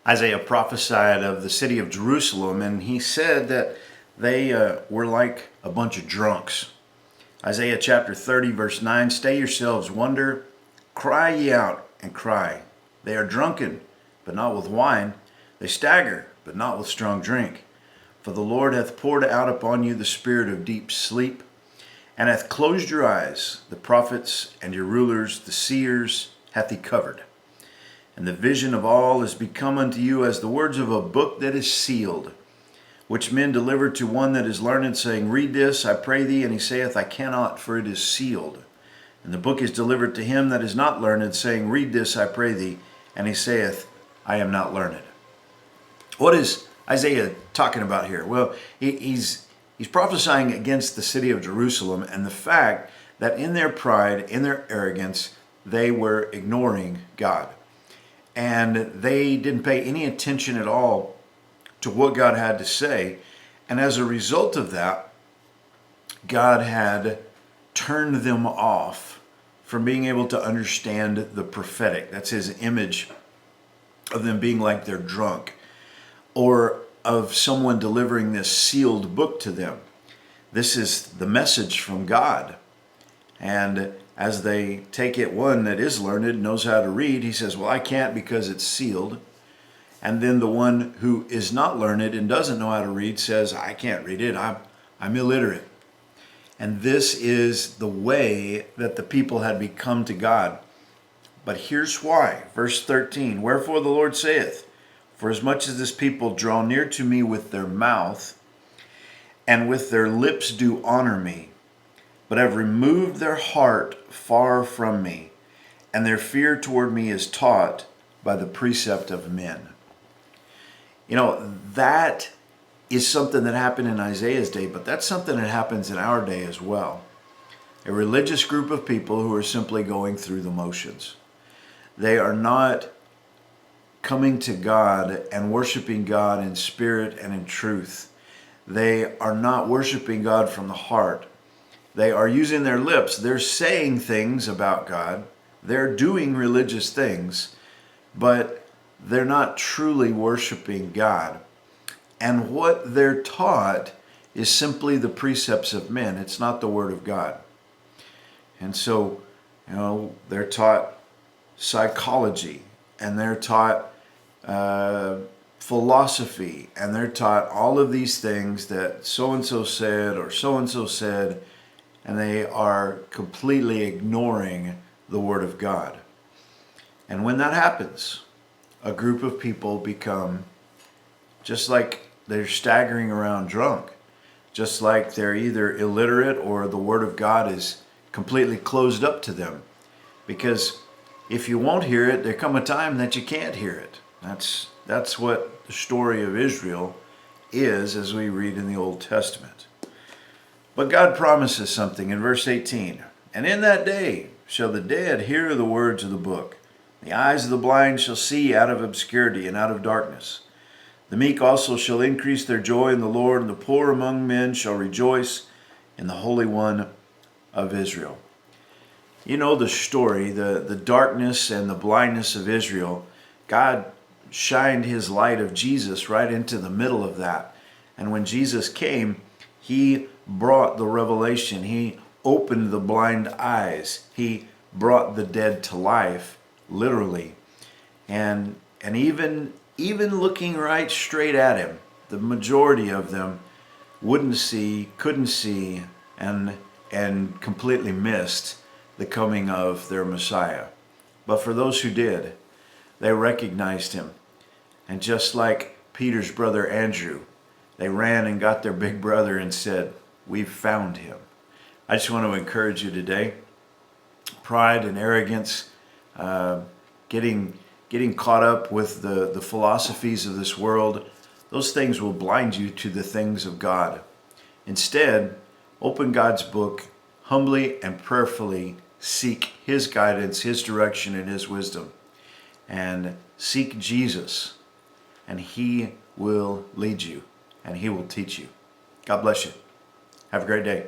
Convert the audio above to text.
Isaiah prophesied of the city of Jerusalem, and he said that they were like a bunch of drunks. Isaiah chapter 30, verse 9, "Stay yourselves, wonder, cry ye out, and cry. They are drunken, but not with wine. They stagger, but not with strong drink. For the Lord hath poured out upon you the spirit of deep sleep, and hath closed your eyes. The prophets and your rulers, the seers, hath he covered. And the vision of all is become unto you as the words of a book that is sealed, which men deliver to one that is learned, saying, Read this, I pray thee. And he saith, I cannot, for it is sealed. And the book is delivered to him that is not learned, saying, Read this, I pray thee. And he saith, I am not learned." What is Isaiah talking about here? Well, he's prophesying against the city of Jerusalem and the fact that in their pride, in their arrogance, they were ignoring God. And they didn't pay any attention at all to what God had to say. And as a result of that, God had turned them off from being able to understand the prophetic. That's his image of them being like they're drunk, or of someone delivering this sealed book to them. This is the message from God. And as they take it, one that is learned, knows how to read, he says, well, I can't because it's sealed. And then the one who is not learned and doesn't know how to read says, I can't read it, I'm illiterate. And this is the way that the people had become to God. But here's why. Verse 13, "Wherefore the Lord saith, For as much as this people draw near to me with their mouth, and with their lips do honor me, but have removed their heart far from me, and their fear toward me is taught by the precept of men." You know, that is something that happened in Isaiah's day, but that's something that happens in our day as well. A religious group of people who are simply going through the motions. They are not coming to God and worshiping God in spirit and in truth. They are not worshiping God from the heart. They are using their lips. They're saying things about God. They're doing religious things, but they're not truly worshiping God. And what they're taught is simply the precepts of men. It's not the Word of God. And so, they're taught psychology, and they're taught philosophy, and they're taught all of these things that so-and-so said or so-and-so said, and they are completely ignoring the Word of God. And when that happens, a group of people become just like they're staggering around drunk, just like they're either illiterate or the Word of God is completely closed up to them. Because if you won't hear it, there come a time that you can't hear it. That's what the story of Israel is as we read in the Old Testament. But God promises something in verse 18. "And in that day shall the dead hear the words of the book. The eyes of the blind shall see out of obscurity and out of darkness. The meek also shall increase their joy in the Lord, and the poor among men shall rejoice in the Holy One of Israel." You know the story, the darkness and the blindness of Israel. God shined his light of Jesus right into the middle of that. And when Jesus came, he brought the revelation. He opened the blind eyes. He brought the dead to life, literally. And even looking right straight at him, the majority of them wouldn't see, couldn't see, and completely missed the coming of their Messiah. But for those who did, they recognized him. And just like Peter's brother Andrew, they ran and got their big brother and said, "We've found him." I just want to encourage you today. Pride and arrogance, getting caught up with the philosophies of this world, those things will blind you to the things of God. Instead, open God's book, humbly and prayerfully seek his guidance, his direction, and his wisdom. And seek Jesus, and he will lead you, and he will teach you. God bless you. Have a great day.